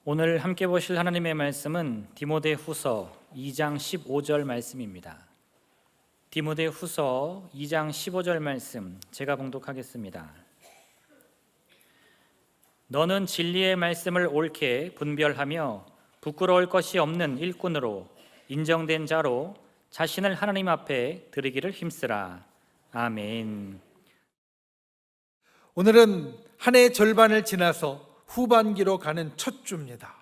오늘 함께 보실 하나님의 말씀은 디모데후서 2장 15절 말씀입니다. 디모데후서 2장 15절 말씀 제가 봉독하겠습니다. 너는 진리의 말씀을 옳게 분별하며 부끄러울 것이 없는 일꾼으로 인정된 자로 자신을 하나님 앞에 드리기를 힘쓰라. 아멘. 오늘은 한 해의 절반을 지나서 후반기로 가는 첫 주입니다.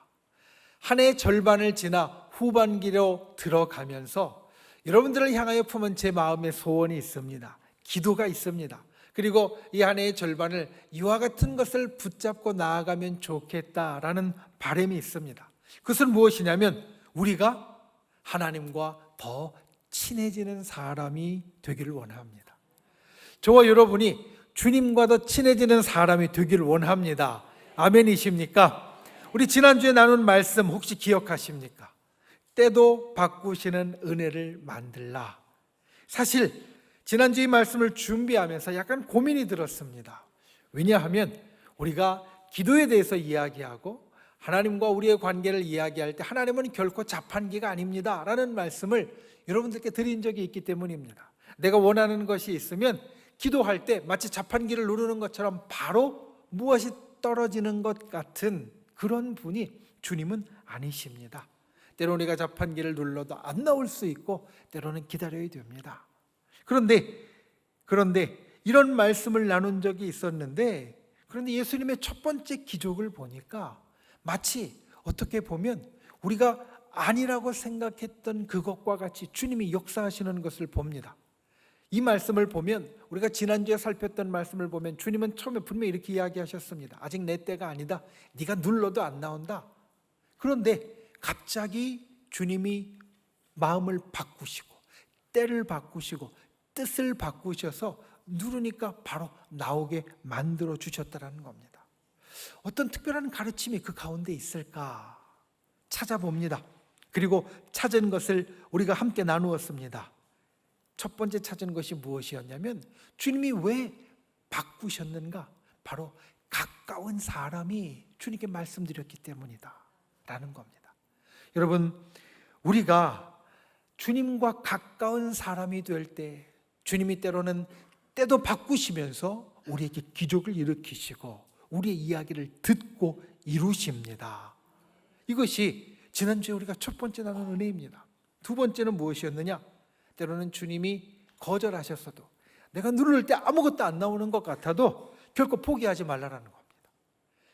한 해의 절반을 지나 후반기로 들어가면서 여러분들을 향하여 품은 제 마음의 소원이 있습니다. 기도가 있습니다. 그리고 이 한 해의 절반을 이와 같은 것을 붙잡고 나아가면 좋겠다라는 바람이 있습니다. 그것은 무엇이냐면 우리가 하나님과 더 친해지는 사람이 되기를 원합니다. 저와 여러분이 주님과 더 친해지는 사람이 되기를 원합니다. 아멘이십니까? 우리 지난주에 나눈 말씀 혹시 기억하십니까? 때도 바꾸시는 은혜를 만들라. 사실 지난주 이 말씀을 준비하면서 약간 고민이 들었습니다. 왜냐하면 우리가 기도에 대해서 이야기하고 하나님과 우리의 관계를 이야기할 때 하나님은 결코 자판기가 아닙니다 라는 말씀을 여러분들께 드린 적이 있기 때문입니다. 내가 원하는 것이 있으면 기도할 때 마치 자판기를 누르는 것처럼 바로 무엇이 떨어지는 것 같은 그런 분이 주님은 아니십니다. 때로는 우리가 자판기를 눌러도 안 나올 수 있고 때로는 기다려야 됩니다. 그런데 이런 말씀을 나눈 적이 있었는데, 그런데 예수님의 첫 번째 기적을 보니까 마치 어떻게 보면 우리가 아니라고 생각했던 그것과 같이 주님이 역사하시는 것을 봅니다. 이 말씀을 보면, 우리가 지난주에 살폈던 말씀을 보면 주님은 처음에 분명히 이렇게 이야기하셨습니다. 아직 내 때가 아니다. 네가 눌러도 안 나온다. 그런데 갑자기 주님이 마음을 바꾸시고 때를 바꾸시고 뜻을 바꾸셔서 누르니까 바로 나오게 만들어 주셨다는 겁니다. 어떤 특별한 가르침이 그 가운데 있을까 찾아봅니다. 그리고 찾은 것을 우리가 함께 나누었습니다. 첫 번째 찾은 것이 무엇이었냐면 주님이 왜 바꾸셨는가? 바로 가까운 사람이 주님께 말씀드렸기 때문이다 라는 겁니다. 여러분, 우리가 주님과 가까운 사람이 될 때 주님이 때로는 때도 바꾸시면서 우리에게 기적을 일으키시고 우리의 이야기를 듣고 이루십니다. 이것이 지난주에 우리가 첫 번째 나눈 은혜입니다. 두 번째는 무엇이었느냐? 때로는 주님이 거절하셨어도, 내가 누를 때 아무것도 안 나오는 것 같아도 결코 포기하지 말라는 겁니다.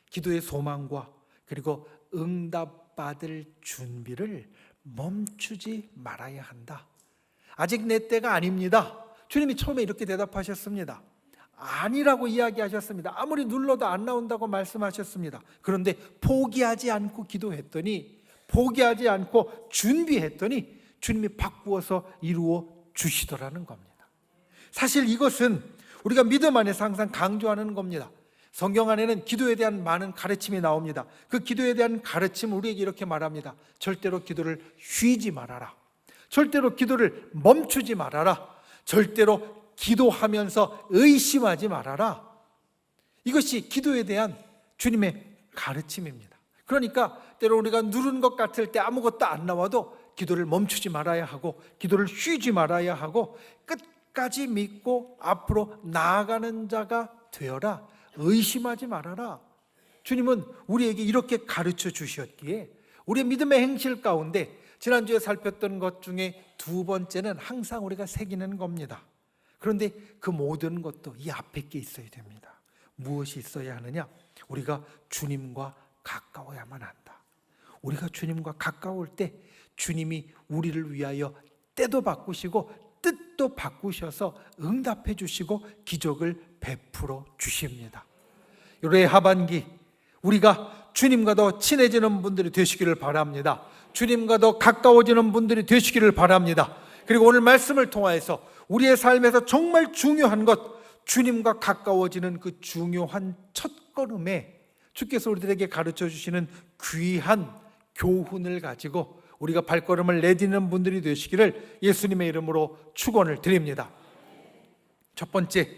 기도의 소망과 그리고 응답받을 준비를 멈추지 말아야 한다. 아직 내 때가 아닙니다. 주님이 처음에 이렇게 대답하셨습니다. 아니라고 이야기하셨습니다. 아무리 눌러도 안 나온다고 말씀하셨습니다. 그런데 포기하지 않고 기도했더니, 포기하지 않고 준비했더니 주님이 바꾸어서 이루어 주시더라는 겁니다. 사실 이것은 우리가 믿음 안에서 항상 강조하는 겁니다. 성경 안에는 기도에 대한 많은 가르침이 나옵니다. 그 기도에 대한 가르침을 우리에게 이렇게 말합니다. 절대로 기도를 쉬지 말아라. 절대로 기도를 멈추지 말아라. 절대로 기도하면서 의심하지 말아라. 이것이 기도에 대한 주님의 가르침입니다. 그러니까 때로 우리가 누른 것 같을 때 아무것도 안 나와도 기도를 멈추지 말아야 하고 기도를 쉬지 말아야 하고 끝까지 믿고 앞으로 나아가는 자가 되어라. 의심하지 말아라. 주님은 우리에게 이렇게 가르쳐 주셨기에 우리의 믿음의 행실 가운데 지난주에 살폈던 것 중에 두 번째는 항상 우리가 새기는 겁니다. 그런데 그 모든 것도 이 앞에 게 있어야 됩니다. 무엇이 있어야 하느냐? 우리가 주님과 가까워야만 한다. 우리가 주님과 가까울 때 주님이 우리를 위하여 때도 바꾸시고 뜻도 바꾸셔서 응답해 주시고 기적을 베풀어 주십니다. 올해 하반기 우리가 주님과 더 친해지는 분들이 되시기를 바랍니다. 주님과 더 가까워지는 분들이 되시기를 바랍니다. 그리고 오늘 말씀을 통하여서 우리의 삶에서 정말 중요한 것, 주님과 가까워지는 그 중요한 첫걸음에 주께서 우리들에게 가르쳐 주시는 귀한 교훈을 가지고 우리가 발걸음을 내딛는 분들이 되시기를 예수님의 이름으로 축원을 드립니다. 첫 번째,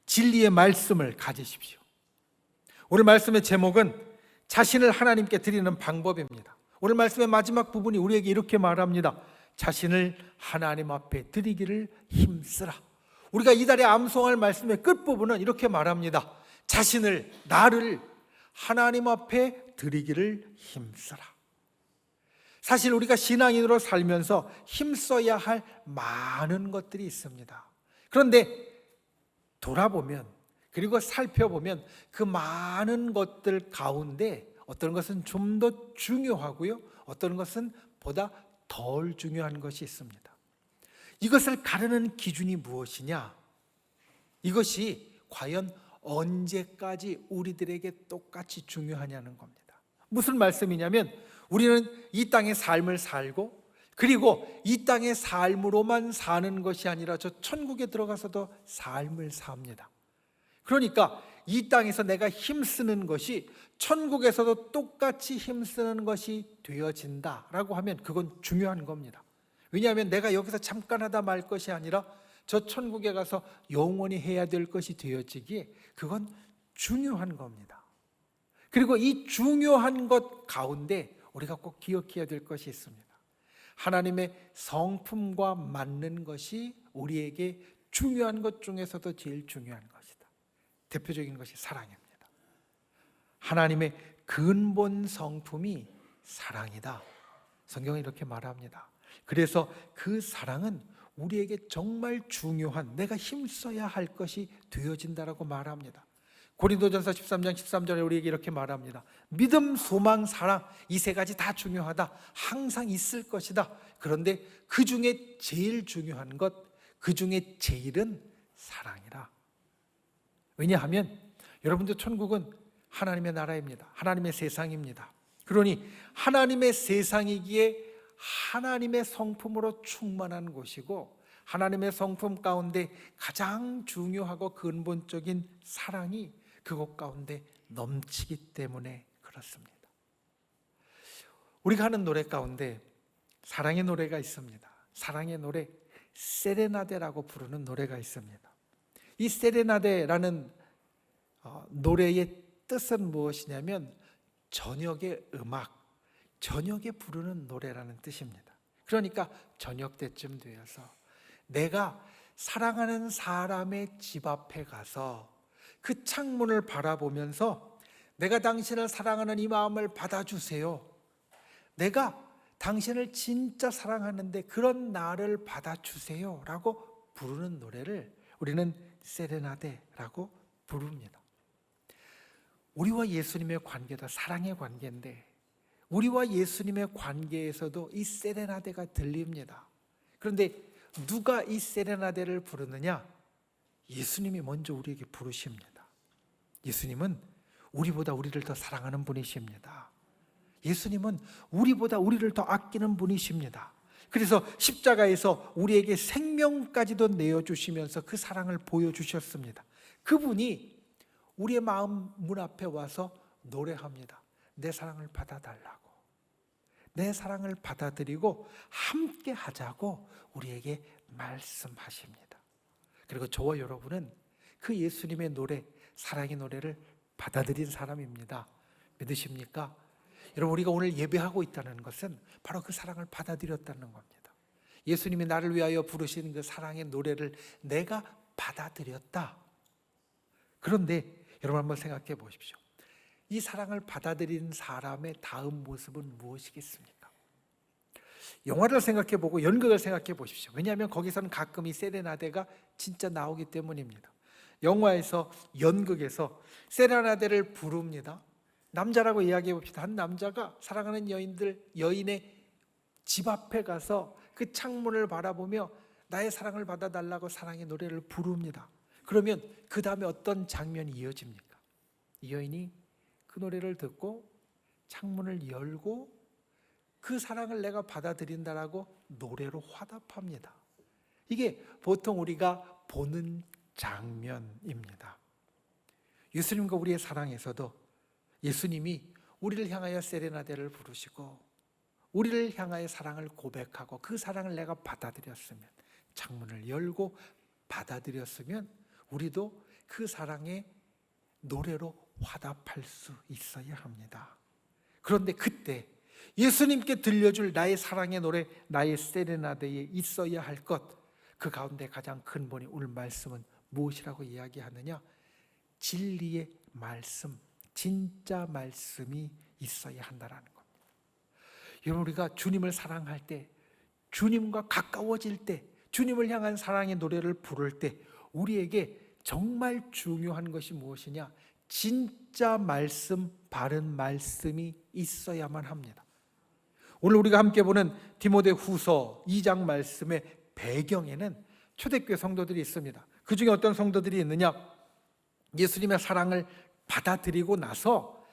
진리의 말씀을 가지십시오. 오늘 말씀의 제목은 자신을 하나님께 드리는 방법입니다. 오늘 말씀의 마지막 부분이 우리에게 이렇게 말합니다. 자신을 하나님 앞에 드리기를 힘쓰라. 우리가 이달에 암송할 말씀의 끝부분은 이렇게 말합니다. 자신을, 나를 하나님 앞에 드리기를 힘쓰라. 사실 우리가 신앙인으로 살면서 힘써야 할 많은 것들이 있습니다. 그런데 돌아보면, 그리고 살펴보면 그 많은 것들 가운데 어떤 것은 좀 더 중요하고요, 어떤 것은 보다 덜 중요한 것이 있습니다. 이것을 가르는 기준이 무엇이냐? 이것이 과연 언제까지 우리들에게 똑같이 중요하냐는 겁니다. 무슨 말씀이냐면, 우리는 이 땅의 삶을 살고, 그리고 이 땅의 삶으로만 사는 것이 아니라 저 천국에 들어가서도 삶을 삽니다. 그러니까 이 땅에서 내가 힘쓰는 것이 천국에서도 똑같이 힘쓰는 것이 되어진다라고 하면 그건 중요한 겁니다. 왜냐하면 내가 여기서 잠깐 하다 말 것이 아니라 저 천국에 가서 영원히 해야 될 것이 되어지기에 그건 중요한 겁니다. 그리고 이 중요한 것 가운데 우리가 꼭 기억해야 될 것이 있습니다. 하나님의 성품과 맞는 것이 우리에게 중요한 것 중에서도 제일 중요한 것이다. 대표적인 것이 사랑입니다. 하나님의 근본 성품이 사랑이다. 성경은 이렇게 말합니다. 그래서 그 사랑은 우리에게 정말 중요한, 내가 힘써야 할 것이 되어진다라고 말합니다. 고린도전서 13장 13절에 우리에게 이렇게 말합니다. 믿음, 소망, 사랑, 이 세 가지 다 중요하다. 항상 있을 것이다. 그런데 그 중에 제일 중요한 것, 그 중에 제일은 사랑이라. 왜냐하면 여러분들, 천국은 하나님의 나라입니다. 하나님의 세상입니다. 그러니 하나님의 세상이기에 하나님의 성품으로 충만한 곳이고, 하나님의 성품 가운데 가장 중요하고 근본적인 사랑이 그곳 가운데 넘치기 때문에 그렇습니다. 우리가 하는 노래 가운데 사랑의 노래가 있습니다. 사랑의 노래, 세레나데라고 부르는 노래가 있습니다. 이 세레나데라는 노래의 뜻은 무엇이냐면 저녁의 음악, 저녁에 부르는 노래라는 뜻입니다. 그러니까 저녁 때쯤 되어서 내가 사랑하는 사람의 집 앞에 가서 그 창문을 바라보면서 내가 당신을 사랑하는 이 마음을 받아주세요. 내가 당신을 진짜 사랑하는데 그런 나를 받아주세요 라고 부르는 노래를 우리는 세레나데라고 부릅니다. 우리와 예수님의 관계도 사랑의 관계인데, 우리와 예수님의 관계에서도 이 세레나데가 들립니다. 그런데 누가 이 세레나데를 부르느냐? 예수님이 먼저 우리에게 부르십니다. 예수님은 우리보다 우리를 더 사랑하는 분이십니다. 예수님은 우리보다 우리를 더 아끼는 분이십니다. 그래서 십자가에서 우리에게 생명까지도 내어주시면서 그 사랑을 보여주셨습니다. 그분이 우리의 마음 문 앞에 와서 노래합니다. 내 사랑을 받아달라고, 내 사랑을 받아들이고 함께 하자고 우리에게 말씀하십니다. 그리고 저와 여러분은 그 예수님의 노래, 사랑의 노래를 받아들인 사람입니다. 믿으십니까? 여러분, 우리가 오늘 예배하고 있다는 것은 바로 그 사랑을 받아들였다는 겁니다. 예수님이 나를 위하여 부르신 그 사랑의 노래를 내가 받아들였다. 그런데 여러분 한번 생각해 보십시오. 이 사랑을 받아들인 사람의 다음 모습은 무엇이겠습니까? 영화를 생각해 보고 연극을 생각해 보십시오. 왜냐하면 거기서는 가끔 이 세레나데가 진짜 나오기 때문입니다. 영화에서, 연극에서 세레나데를 부릅니다. 남자라고 이야기해 봅시다. 한 남자가 사랑하는 여인의 집 앞에 가서 그 창문을 바라보며 나의 사랑을 받아달라고 사랑의 노래를 부릅니다. 그러면 그 다음에 어떤 장면이 이어집니까? 이 여인이 그 노래를 듣고 창문을 열고 그 사랑을 내가 받아들인다라고 노래로 화답합니다. 이게 보통 우리가 보는 장면입니다. 예수님과 우리의 사랑에서도 예수님이 우리를 향하여 세레나데를 부르시고 우리를 향하여 사랑을 고백하고 그 사랑을 내가 받아들였으면, 창문을 열고 받아들였으면 우리도 그 사랑의 노래로 화답할 수 있어야 합니다. 그런데 그때 예수님께 들려줄 나의 사랑의 노래, 나의 세레나데에 있어야 할 것, 그 가운데 가장 근본이 오늘 말씀은 무엇이라고 이야기하느냐? 진리의 말씀, 진짜 말씀이 있어야 한다라는 겁니다. 여러분, 우리가 주님을 사랑할 때, 주님과 가까워질 때, 주님을 향한 사랑의 노래를 부를 때 우리에게 정말 중요한 것이 무엇이냐? 진짜 말씀, 바른 말씀이 있어야만 합니다. 오늘 우리가 함께 보는 디모데 후서 2장 말씀의 배경에는 초대교회 성도들이 있습니다. 그 중에 어떤 성도들이 있느냐? 예수님의 사랑을 받아들이고 나서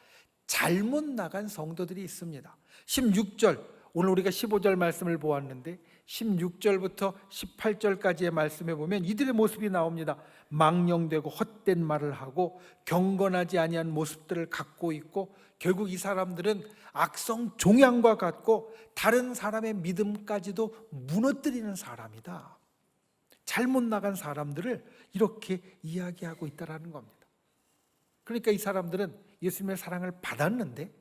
잘못 나간 성도들이 있습니다. 16절, 오늘 우리가 15절 말씀을 보았는데 16절부터 18절까지의 말씀에 보면 이들의 모습이 나옵니다. 망령되고 헛된 말을 하고 경건하지 아니한 모습들을 갖고 있고, 결국 이 사람들은 악성 종양과 같고 다른 사람의 믿음까지도 무너뜨리는 사람이다. 잘못 나간 사람들을 이렇게 이야기하고 있다는 겁니다. 그러니까 이 사람들은 예수님의 사랑을 받았는데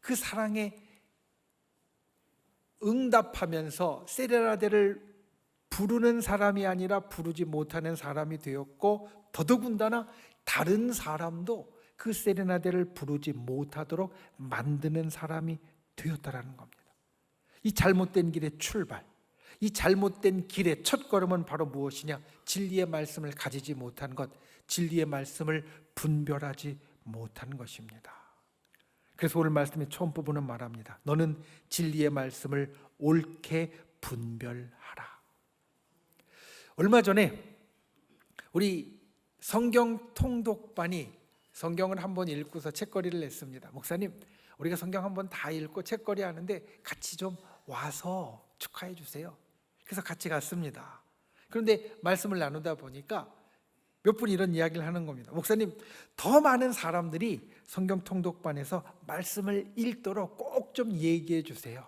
그 사랑에 응답하면서 세레나데를 부르는 사람이 아니라 부르지 못하는 사람이 되었고, 더더군다나 다른 사람도 그 세레나데를 부르지 못하도록 만드는 사람이 되었다라는 겁니다. 이 잘못된 길의 출발, 이 잘못된 길의 첫걸음은 바로 무엇이냐? 진리의 말씀을 가지지 못한 것, 진리의 말씀을 분별하지 못한 것입니다. 그래서 오늘 말씀의 처음 부분은 말합니다. 너는 진리의 말씀을 옳게 분별하라. 얼마 전에 우리 성경 통독반이 성경을 한번 읽고서 책거리를 냈습니다. 목사님, 우리가 성경 한번 다 읽고 책거리 하는데 같이 좀 와서 축하해 주세요. 그래서 같이 갔습니다. 그런데 말씀을 나누다 보니까 몇 분이 이런 이야기를 하는 겁니다. 목사님, 더 많은 사람들이 성경 통독반에서 말씀을 읽도록 꼭 좀 얘기해 주세요.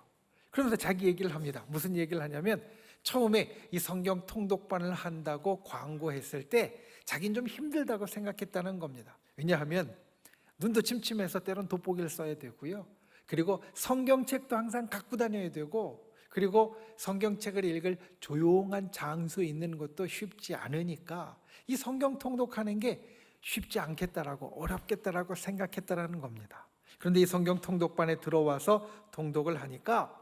그러면서 자기 얘기를 합니다. 무슨 얘기를 하냐면, 처음에 이 성경 통독반을 한다고 광고했을 때 자기는 좀 힘들다고 생각했다는 겁니다. 왜냐하면 눈도 침침해서 때론 돋보기를 써야 되고요, 그리고 성경책도 항상 갖고 다녀야 되고, 그리고 성경책을 읽을 조용한 장소에 있는 것도 쉽지 않으니까 이 성경 통독하는 게 쉽지 않겠다라고, 어렵겠다라고 생각했다라는 겁니다. 그런데 이 성경 통독반에 들어와서 통독을 하니까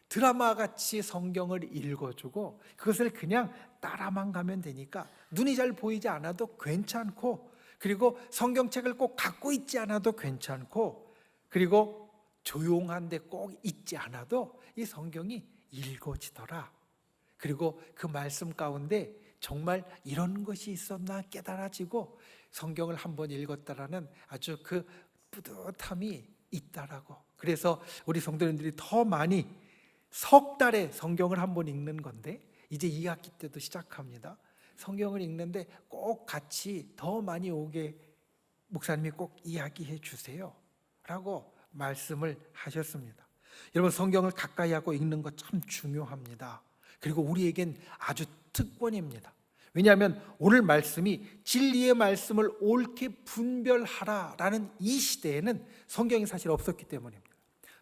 드라마같이 성경을 읽어주고 그것을 그냥 따라만 가면 되니까 눈이 잘 보이지 않아도 괜찮고, 그리고 성경책을 꼭 갖고 있지 않아도 괜찮고, 그리고 조용한데 꼭 있지 않아도 이 성경이 읽어지더라. 그리고 그 말씀 가운데 정말 이런 것이 있었나 깨달아지고 성경을 한번 읽었다라는 아주 그 뿌듯함이 있다라고. 그래서 우리 성도님들이 더 많이 석 달에 성경을 한번 읽는 건데 이제 2학기 때도 시작합니다. 성경을 읽는데 꼭 같이 더 많이 오게 목사님이 꼭 이야기해 주세요 라고 말씀을 하셨습니다. 여러분, 성경을 가까이 하고 읽는 것 참 중요합니다. 그리고 우리에겐 아주 특권입니다. 왜냐하면 오늘 말씀이 진리의 말씀을 옳게 분별하라라는 이 시대에는 성경이 사실 없었기 때문입니다.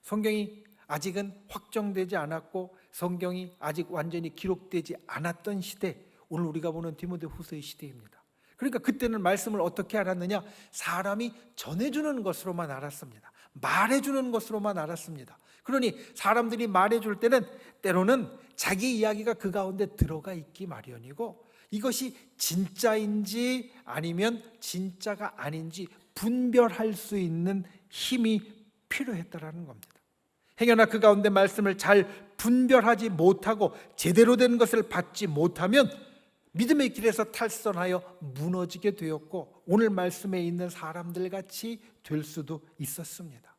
성경이 아직은 확정되지 않았고 성경이 아직 완전히 기록되지 않았던 시대, 오늘 우리가 보는 디모데 후서의 시대입니다. 그러니까 그때는 말씀을 어떻게 알았느냐? 사람이 전해주는 것으로만 알았습니다. 말해주는 것으로만 알았습니다. 그러니 사람들이 말해줄 때는 때로는 자기 이야기가 그 가운데 들어가 있기 마련이고, 이것이 진짜인지 아니면 진짜가 아닌지 분별할 수 있는 힘이 필요했다라는 겁니다. 행여나 그 가운데 말씀을 잘 분별하지 못하고 제대로 된 것을 받지 못하면 믿음의 길에서 탈선하여 무너지게 되었고 오늘 말씀에 있는 사람들 같이 될 수도 있었습니다.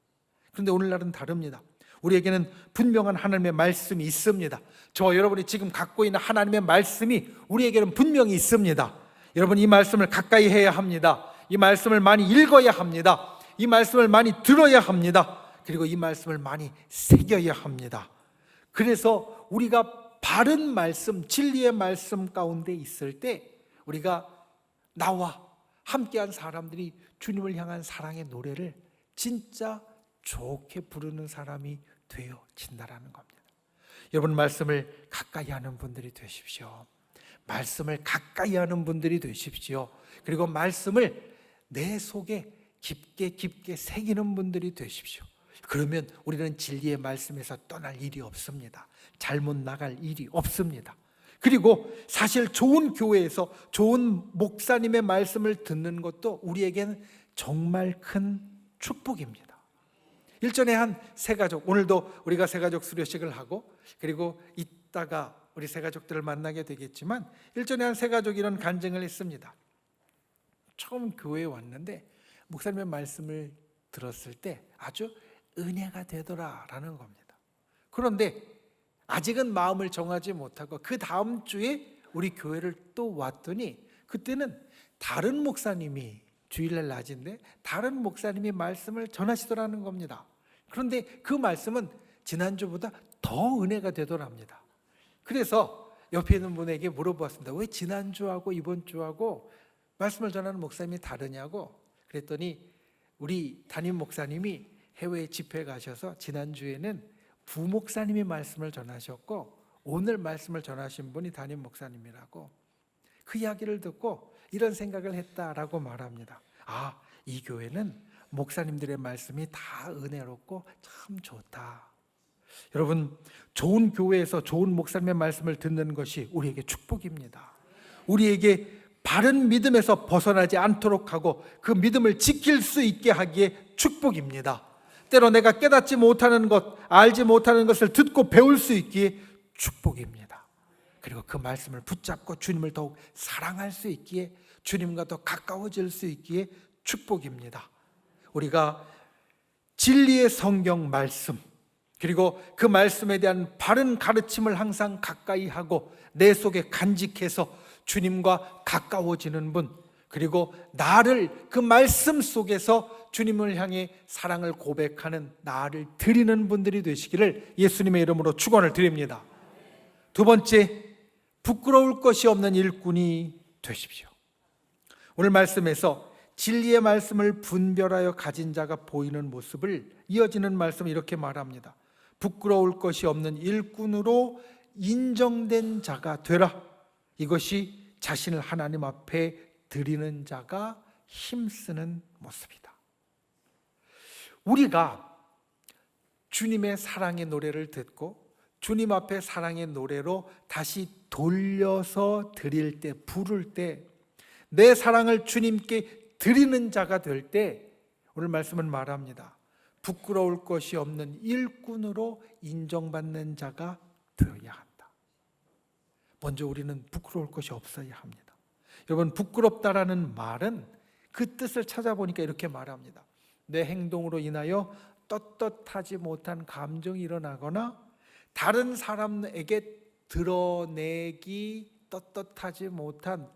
그런데 오늘날은 다릅니다. 우리에게는 분명한 하나님의 말씀이 있습니다. 저와 여러분이 지금 갖고 있는 하나님의 말씀이 우리에게는 분명히 있습니다. 여러분, 이 말씀을 가까이 해야 합니다. 이 말씀을 많이 읽어야 합니다. 이 말씀을 많이 들어야 합니다. 그리고 이 말씀을 많이 새겨야 합니다. 그래서 우리가 바른 말씀, 진리의 말씀 가운데 있을 때 우리가 나와 함께한 사람들이 주님을 향한 사랑의 노래를 진짜 좋게 부르는 사람이 되어진다라는 겁니다. 여러분, 말씀을 가까이 하는 분들이 되십시오. 말씀을 가까이 하는 분들이 되십시오. 그리고 말씀을 내 속에 깊게 새기는 분들이 되십시오. 그러면 우리는 진리의 말씀에서 떠날 일이 없습니다. 잘못 나갈 일이 없습니다. 그리고 사실 좋은 교회에서 좋은 목사님의 말씀을 듣는 것도 우리에게는 정말 큰 축복입니다. 일전에 한 새가족, 오늘도 우리가 새가족 수료식을 하고 그리고 이따가 우리 새가족들을 만나게 되겠지만, 일전에 한 새가족이 이런 간증을 했습니다. 처음 교회에 왔는데 목사님의 말씀을 들었을 때 아주 은혜가 되더라라는 겁니다. 그런데 아직은 마음을 정하지 못하고 그 다음 주에 우리 교회를 또 왔더니 그때는 다른 목사님이, 주일날 낮인데 다른 목사님이 말씀을 전하시더라는 겁니다. 그런데 그 말씀은 지난주보다 더 은혜가 되더랍니다. 그래서 옆에 있는 분에게 물어보았습니다. 왜 지난주하고 이번 주하고 말씀을 전하는 목사님이 다르냐고. 그랬더니 우리 담임 목사님이 해외 집회에 가셔서 지난주에는 부목사님이 말씀을 전하셨고 오늘 말씀을 전하신 분이 담임 목사님이라고, 그 이야기를 듣고 이런 생각을 했다라고 말합니다. 아, 이 교회는 목사님들의 말씀이 다 은혜롭고 참 좋다. 여러분, 좋은 교회에서 좋은 목사님의 말씀을 듣는 것이 우리에게 축복입니다. 우리에게 바른 믿음에서 벗어나지 않도록 하고 그 믿음을 지킬 수 있게 하기에 축복입니다. 때로 내가 깨닫지 못하는 것, 알지 못하는 것을 듣고 배울 수 있기에 축복입니다. 그리고 그 말씀을 붙잡고 주님을 더욱 사랑할 수 있기에, 주님과 더 가까워질 수 있기에 축복입니다. 우리가 진리의 성경 말씀, 그리고 그 말씀에 대한 바른 가르침을 항상 가까이 하고 내 속에 간직해서 주님과 가까워지는 분, 그리고 나를 그 말씀 속에서 주님을 향해 사랑을 고백하는 나를 드리는 분들이 되시기를 예수님의 이름으로 축원을 드립니다. 두 번째, 부끄러울 것이 없는 일꾼이 되십시오. 오늘 말씀에서 진리의 말씀을 분별하여 가진 자가 보이는 모습을 이어지는 말씀 이렇게 말합니다. 부끄러울 것이 없는 일꾼으로 인정된 자가 되라. 이것이 자신을 하나님 앞에 드리는 자가 힘쓰는 모습이다. 우리가 주님의 사랑의 노래를 듣고 주님 앞에 사랑의 노래로 다시 돌려서 드릴 때, 부를 때, 내 사랑을 주님께 드리는 자가 될 때 오늘 말씀은 말합니다. 부끄러울 것이 없는 일꾼으로 인정받는 자가 되어야 한다. 먼저 우리는 부끄러울 것이 없어야 합니다. 여러분, 부끄럽다라는 말은 그 뜻을 찾아보니까 이렇게 말합니다. 내 행동으로 인하여 떳떳하지 못한 감정이 일어나거나 다른 사람에게 드러내기 떳떳하지 못한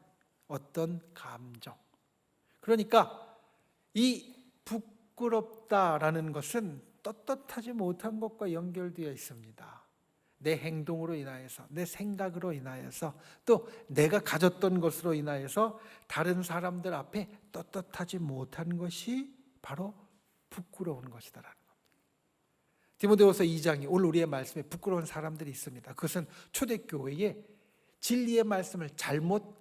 어떤 감정. 그러니까 이 부끄럽다라는 것은 떳떳하지 못한 것과 연결되어 있습니다. 내 행동으로 인하여서, 내 생각으로 인하여서, 또 내가 가졌던 것으로 인하여서 다른 사람들 앞에 떳떳하지 못한 것이 바로 부끄러운 것이다라는 겁니다. 디모데후서 2장이 오늘 우리의 말씀에 부끄러운 사람들이 있습니다. 그것은 초대교회에 진리의 말씀을 잘못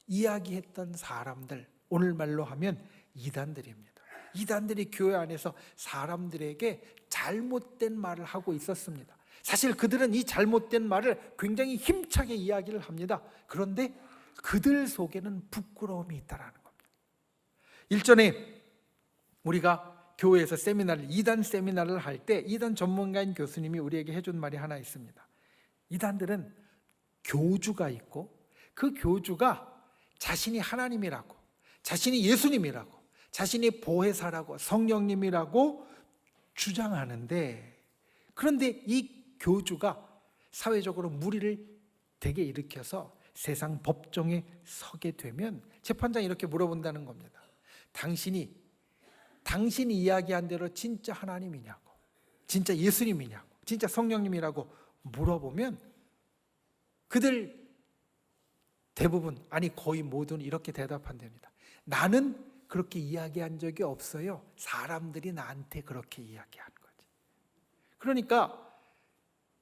이야기했던 사람들, 오늘 말로 하면 이단들입니다. 이단들이 교회 안에서 사람들에게 잘못된 말을 하고 있었습니다. 사실 그들은 이 잘못된 말을 굉장히 힘차게 이야기를 합니다. 그런데 그들 속에는 부끄러움이 있다는 겁니다. 일전에 우리가 교회에서 세미나를, 이단 세미나를 할 때 이단 전문가인 교수님이 우리에게 해준 말이 하나 있습니다. 이단들은 교주가 있고 그 교주가 자신이 하나님이라고, 자신이 예수님이라고, 자신이 보혜사라고, 성령님이라고 주장하는데, 그런데 이 교주가 사회적으로 무리를 되게 일으켜서 세상 법정에 서게 되면 재판장이 이렇게 물어본다는 겁니다. 당신이 이야기한 대로 진짜 하나님이냐고, 진짜 예수님이냐고, 진짜 성령님이라고 물어보면 그들 대부분, 아니 거의 모두는 이렇게 대답한답니다. 나는 그렇게 이야기한 적이 없어요. 사람들이 나한테 그렇게 이야기한 거지. 그러니까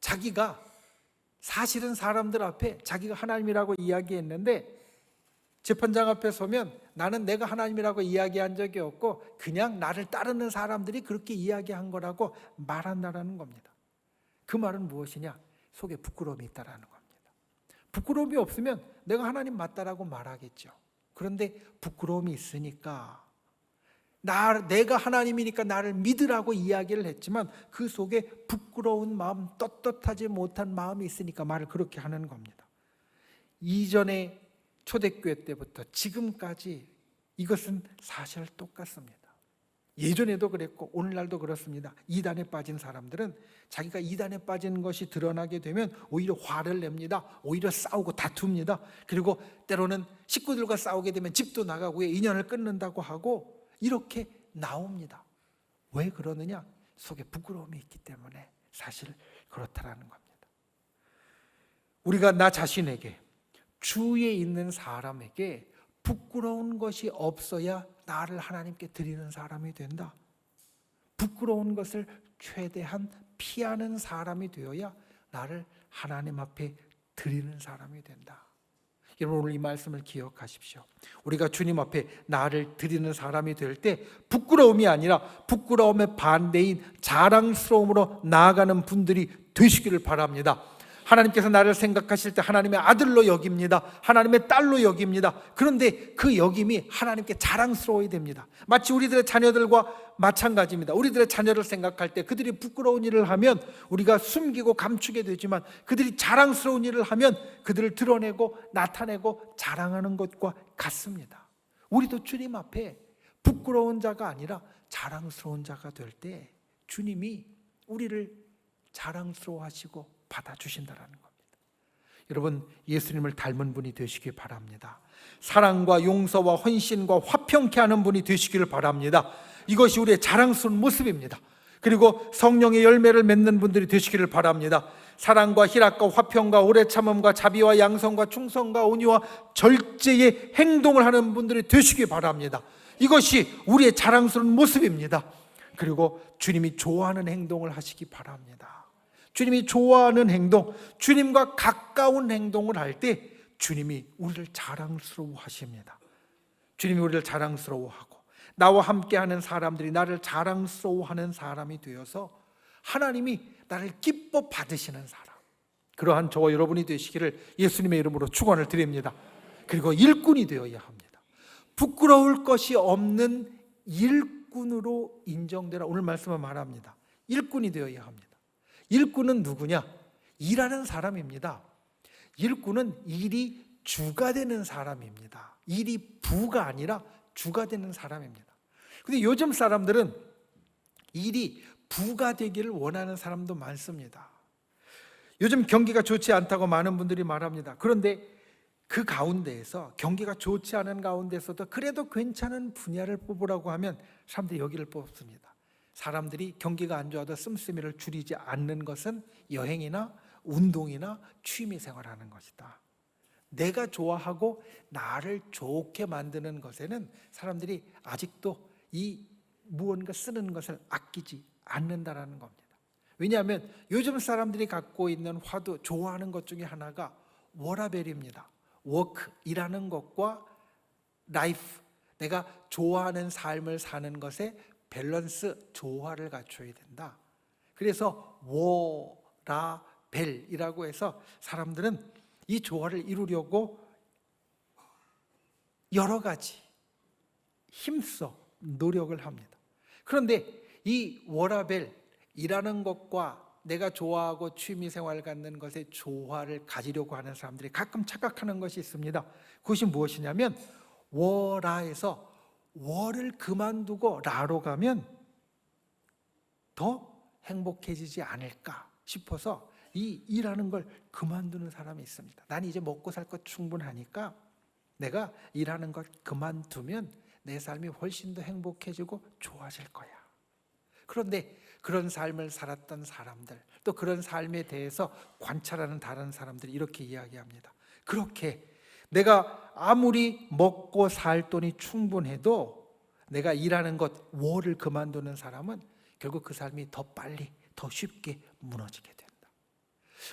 자기가 사실은 사람들 앞에 자기가 하나님이라고 이야기했는데 재판장 앞에 서면 나는 내가 하나님이라고 이야기한 적이 없고 그냥 나를 따르는 사람들이 그렇게 이야기한 거라고 말한다라는 겁니다. 그 말은 무엇이냐? 속에 부끄러움이 있다라는 겁니다. 부끄러움이 없으면 내가 하나님 맞다라고 말하겠죠. 그런데 부끄러움이 있으니까 내가 하나님이니까 나를 믿으라고 이야기를 했지만 그 속에 부끄러운 마음, 떳떳하지 못한 마음이 있으니까 말을 그렇게 하는 겁니다. 이전에 초대교회 때부터 지금까지 이것은 사실 똑같습니다. 예전에도 그랬고 오늘날도 그렇습니다. 이단에 빠진 사람들은 자기가 이단에 빠진 것이 드러나게 되면 오히려 화를 냅니다. 오히려 싸우고 다툽니다. 그리고 때로는 식구들과 싸우게 되면 집도 나가고 인연을 끊는다고 하고 이렇게 나옵니다. 왜 그러느냐? 속에 부끄러움이 있기 때문에 사실 그렇다라는 겁니다. 우리가 나 자신에게 주위에 있는 사람에게 부끄러운 것이 없어야 나를 하나님께 드리는 사람이 된다. 부끄러운 것을 최대한 피하는 사람이 되어야 나를 하나님 앞에 드리는 사람이 된다. 여러분 오늘 이 말씀을 기억하십시오. 우리가 주님 앞에 나를 드리는 사람이 될 때 부끄러움이 아니라 부끄러움의 반대인 자랑스러움으로 나아가는 분들이 되시기를 바랍니다. 하나님께서 나를 생각하실 때 하나님의 아들로 여깁니다. 하나님의 딸로 여깁니다. 그런데 그 여김이 하나님께 자랑스러워야 됩니다. 마치 우리들의 자녀들과 마찬가지입니다. 우리들의 자녀를 생각할 때 그들이 부끄러운 일을 하면 우리가 숨기고 감추게 되지만 그들이 자랑스러운 일을 하면 그들을 드러내고 나타내고 자랑하는 것과 같습니다. 우리도 주님 앞에 부끄러운 자가 아니라 자랑스러운 자가 될 때 주님이 우리를 자랑스러워하시고 받아주신다라는 겁니다. 여러분 예수님을 닮은 분이 되시기 바랍니다. 사랑과 용서와 헌신과 화평케 하는 분이 되시기를 바랍니다. 이것이 우리의 자랑스러운 모습입니다. 그리고 성령의 열매를 맺는 분들이 되시기를 바랍니다. 사랑과 희락과 화평과 오래 참음과 자비와 양성과 충성과 온유와 절제의 행동을 하는 분들이 되시기 바랍니다. 이것이 우리의 자랑스러운 모습입니다. 그리고 주님이 좋아하는 행동을 하시기 바랍니다. 주님이 좋아하는 행동, 주님과 가까운 행동을 할 때 주님이 우리를 자랑스러워하십니다. 주님이 우리를 자랑스러워하고 나와 함께하는 사람들이 나를 자랑스러워하는 사람이 되어서 하나님이 나를 기뻐 받으시는 사람, 그러한 저와 여러분이 되시기를 예수님의 이름으로 축원을 드립니다. 그리고 일꾼이 되어야 합니다. 부끄러울 것이 없는 일꾼으로 인정되라 오늘 말씀은 말합니다. 일꾼이 되어야 합니다. 일꾼은 누구냐? 일하는 사람입니다. 일꾼은 일이 주가 되는 사람입니다. 일이 부가 아니라 주가 되는 사람입니다. 근데 요즘 사람들은 일이 부가 되기를 원하는 사람도 많습니다. 요즘 경기가 좋지 않다고 많은 분들이 말합니다. 그런데 그 가운데에서 경기가 좋지 않은 가운데서도 그래도 괜찮은 분야를 뽑으라고 하면 사람들이 여기를 뽑습니다. 사람들이 경기가 안 좋아도 씀씀이를 줄이지 않는 것은 여행이나 운동이나 취미 생활하는 것이다. 내가 좋아하고 나를 좋게 만드는 것에는 사람들이 아직도 이 무언가 쓰는 것을 아끼지 않는다라는 겁니다. 왜냐하면 요즘 사람들이 갖고 있는 화두, 좋아하는 것 중에 하나가 워라벨입니다. 워크, 일하는 것과 라이프, 내가 좋아하는 삶을 사는 것에 밸런스, 조화를 갖춰야 된다. 그래서 워라벨이라고 해서 사람들은 이 조화를 이루려고 여러 가지 힘써 노력을 합니다. 그런데 이 워라벨, 일하는 것과 내가 좋아하고 취미생활을 갖는 것의 조화를 가지려고 하는 사람들이 가끔 착각하는 것이 있습니다. 그것이 무엇이냐면 워라에서 워를 그만두고 라로 가면 더 행복해지지 않을까 싶어서 이 일하는 걸 그만두는 사람이 있습니다. 난 이제 먹고 살 것 충분하니까 내가 일하는 것 그만두면 내 삶이 훨씬 더 행복해지고 좋아질 거야. 그런데 그런 삶을 살았던 사람들, 또 그런 삶에 대해서 관찰하는 다른 사람들이 이렇게 이야기합니다. 그렇게 내가 아무리 먹고 살 돈이 충분해도 내가 일하는 것 월을 그만두는 사람은 결국 그 삶이 더 빨리 더 쉽게 무너지게 된다.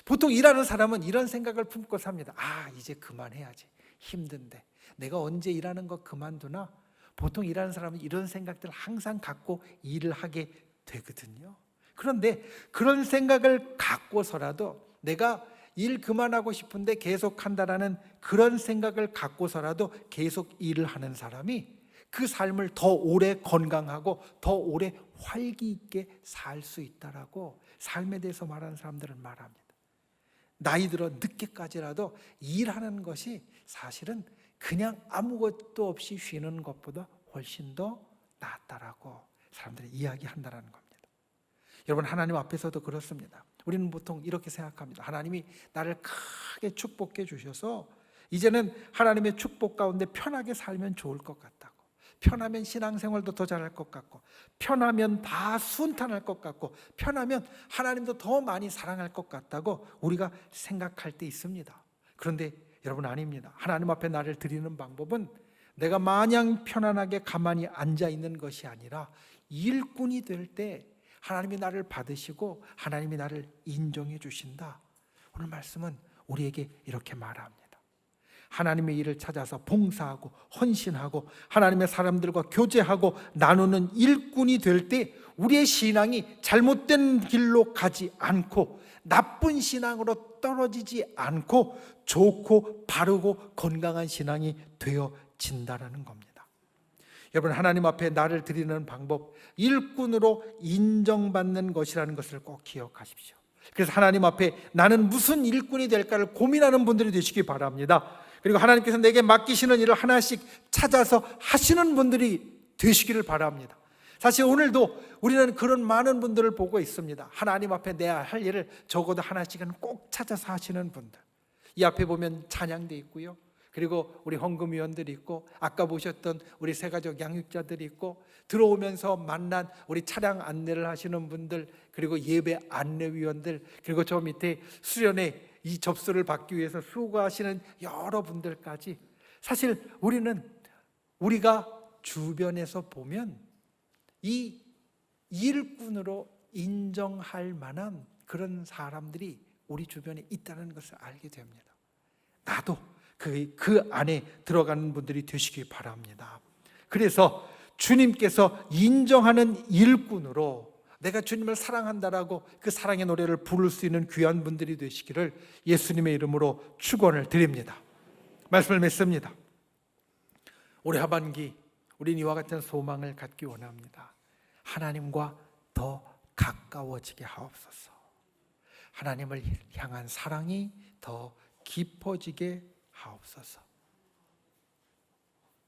보통 일하는 사람은 이런 생각을 품고 삽니다. 이제 그만해야지, 힘든데 내가 언제 일하는 거 그만두나. 보통 일하는 사람은 이런 생각들을 항상 갖고 일을 하게 되거든요. 그런데 그런 생각을 갖고서라도, 내가 일 그만하고 싶은데 계속 한다라는 그런 생각을 갖고서라도 계속 일을 하는 사람이 그 삶을 더 오래 건강하고 더 오래 활기 있게 살 수 있다라고 삶에 대해서 말하는 사람들은 말합니다. 나이 들어 늦게까지라도 일하는 것이 사실은 그냥 아무것도 없이 쉬는 것보다 훨씬 더 낫다라고 사람들이 이야기한다는 겁니다. 여러분, 하나님 앞에서도 그렇습니다. 우리는 보통 이렇게 생각합니다. 하나님이 나를 크게 축복해 주셔서 이제는 하나님의 축복 가운데 편하게 살면 좋을 것 같다고, 편하면 신앙생활도 더 잘할 것 같고, 편하면 다 순탄할 것 같고, 편하면 하나님도 더 많이 사랑할 것 같다고 우리가 생각할 때 있습니다. 그런데 여러분, 아닙니다. 하나님 앞에 나를 드리는 방법은 내가 마냥 편안하게 가만히 앉아 있는 것이 아니라 일꾼이 될 때 하나님이 나를 받으시고 하나님이 나를 인정해 주신다. 오늘 말씀은 우리에게 이렇게 말합니다. 하나님의 일을 찾아서 봉사하고 헌신하고 하나님의 사람들과 교제하고 나누는 일꾼이 될 때 우리의 신앙이 잘못된 길로 가지 않고 나쁜 신앙으로 떨어지지 않고 좋고 바르고 건강한 신앙이 되어진다는 겁니다. 여러분, 하나님 앞에 나를 드리는 방법, 일꾼으로 인정받는 것이라는 것을 꼭 기억하십시오. 그래서 하나님 앞에 나는 무슨 일꾼이 될까를 고민하는 분들이 되시기 바랍니다. 그리고 하나님께서 내게 맡기시는 일을 하나씩 찾아서 하시는 분들이 되시기를 바랍니다. 사실 오늘도 우리는 그런 많은 분들을 보고 있습니다. 하나님 앞에 내야 할 일을 적어도 하나씩은 꼭 찾아서 하시는 분들. 이 앞에 보면 찬양대 있고요, 그리고 우리 헌금위원들이 있고, 아까 보셨던 우리 새가족 양육자들이 있고, 들어오면서 만난 우리 차량 안내를 하시는 분들, 그리고 예배 안내위원들, 그리고 저 밑에 수련회 이 접수를 받기 위해서 수고하시는 여러분들까지, 사실 우리가 주변에서 보면 이 일꾼으로 인정할 만한 그런 사람들이 우리 주변에 있다는 것을 알게 됩니다. 나도 그 안에 들어가는 분들이 되시기 바랍니다. 그래서 주님께서 인정하는 일꾼으로 내가 주님을 사랑한다라고 그 사랑의 노래를 부를 수 있는 귀한 분들이 되시기를 예수님의 이름으로 축원을 드립니다. 말씀을 맺습니다. 올해 하반기 우린 이와 같은 소망을 갖기 원합니다. 하나님과 더 가까워지게 하옵소서. 하나님을 향한 사랑이 더 깊어지게 하옵소서.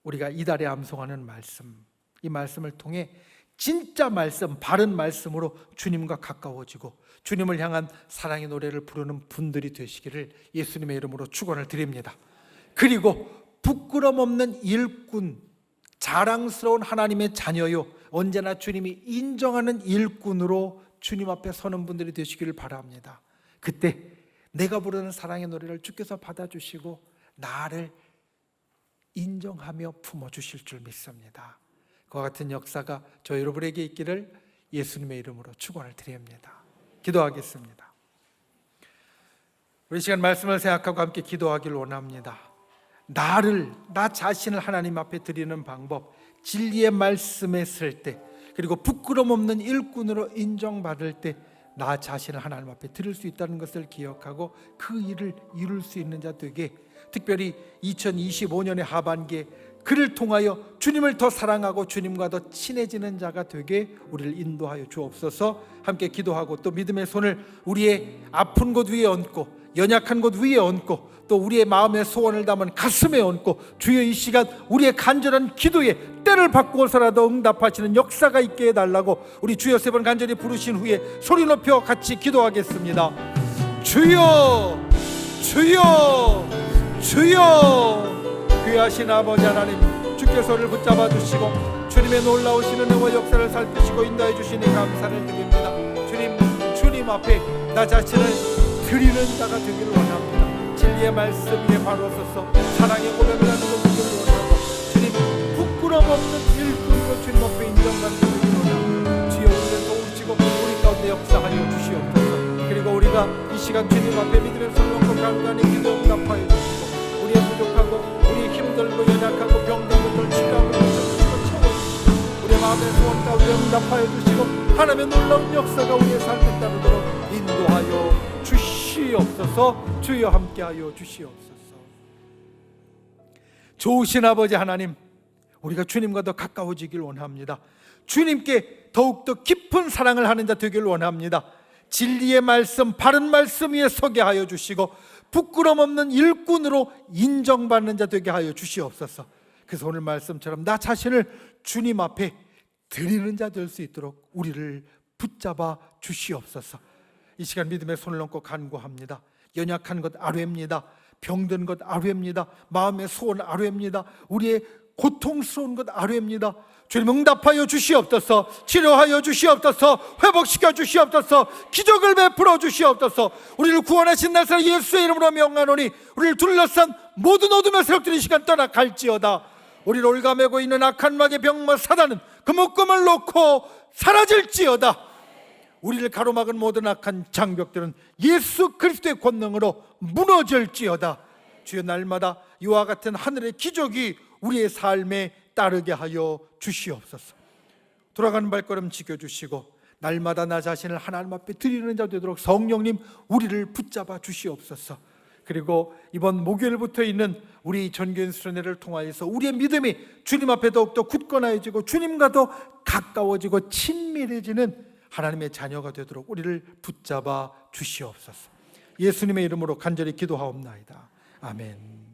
우리가 이달에 암송하는 말씀, 이 말씀을 통해 진짜 말씀, 바른 말씀으로 주님과 가까워지고 주님을 향한 사랑의 노래를 부르는 분들이 되시기를 예수님의 이름으로 축원을 드립니다. 그리고 부끄럼 없는 일꾼, 자랑스러운 하나님의 자녀요, 언제나 주님이 인정하는 일꾼으로 주님 앞에 서는 분들이 되시기를 바랍니다. 그때 내가 부르는 사랑의 노래를 주께서 받아주시고 나를 인정하며 품어주실 줄 믿습니다. 그와 같은 역사가 저 여러분에게 있기를 예수님의 이름으로 축원을 드립니다. 기도하겠습니다. 우리 시간 말씀을 생각하고 함께 기도하기를 원합니다. 나 자신을 하나님 앞에 드리는 방법, 진리의 말씀에 쓸 때, 그리고 부끄럼 없는 일꾼으로 인정받을 때 나 자신을 하나님 앞에 드릴 수 있다는 것을 기억하고 그 일을 이룰 수 있는 자 되게, 특별히 2025년의 하반기에 그를 통하여 주님을 더 사랑하고 주님과 더 친해지는 자가 되게 우리를 인도하여 주옵소서. 함께 기도하고 또 믿음의 손을 우리의 아픈 곳 위에 얹고 연약한 곳 위에 얹고 또 우리의 마음의 소원을 담은 가슴에 얹고 주여 이 시간 우리의 간절한 기도에 때를 바꾸어서라도 응답하시는 역사가 있게 해달라고 우리 주여 세 번 간절히 부르신 후에 소리 높여 같이 기도하겠습니다. 주여 주여 주여. 귀하신 아버지 하나님, 주께서 우리를 붙잡아 주시고 주님의 놀라우신 은혜와 역사를 살피시고 인도해 주시니 감사를 드립니다. 주님 앞에 나 자신을 드리는 자가 되기를 원합니다. 진리의 말씀 위에 바로 서서 사랑의 고백을 하는 분들을 원하고 주님 부끄럼 없는 일꾼으로 시간 주님 앞에 믿음의 손 놓고 간간히 기도 응답하여 주시고 우리의 부족하고 우리의 힘들고 연약하고 병든 것들 치료하고 고쳐주시고 채워주시고 우리의 마음의 소원 가운데 응답하여 주시고 하나님의 놀라운 역사가 우리의 삶에 따르도록 인도하여 주시옵소서. 주여 함께하여 주시옵소서. 좋으신 아버지 하나님, 우리가 주님과 더 가까워지길 원합니다. 주님께 더욱더 깊은 사랑을 하는 자 되길 원합니다. 진리의 말씀, 바른 말씀 위에 서게 하여 주시고 부끄럼 없는 일꾼으로 인정받는 자 되게 하여 주시옵소서. 그래서 오늘 말씀처럼 나 자신을 주님 앞에 드리는 자 될 수 있도록 우리를 붙잡아 주시옵소서. 이 시간 믿음의 손을 얹고 간구합니다. 연약한 것 아뢰입니다. 병든 것 아뢰입니다. 마음의 소원 아뢰입니다. 우리의 고통스러운 것 아뢰입니다. 주님 응답하여 주시옵소서. 치료하여 주시옵소서. 회복시켜 주시옵소서. 기적을 베풀어 주시옵소서. 우리를 구원하신 나사렛 예수의 이름으로 명하노니 우리를 둘러싼 모든 어둠의 세력들이 이 시간 떠나갈지어다. 우리를 올가매고 있는 악한 마귀의 병마 사단은 그 묶음을 놓고 사라질지어다. 우리를 가로막은 모든 악한 장벽들은 예수 그리스도의 권능으로 무너질지어다. 주여 날마다 이와 같은 하늘의 기적이 우리의 삶에 따르게 하여 주시옵소서. 돌아가는 발걸음 지켜주시고 날마다 나 자신을 하나님 앞에 드리는 자 되도록 성령님 우리를 붙잡아 주시옵소서. 그리고 이번 목요일부터 있는 우리 전교인 수련회를 통하여서 우리의 믿음이 주님 앞에 더욱더 굳건해지고 주님과 더 가까워지고 친밀해지는 하나님의 자녀가 되도록 우리를 붙잡아 주시옵소서. 예수님의 이름으로 간절히 기도하옵나이다. 아멘.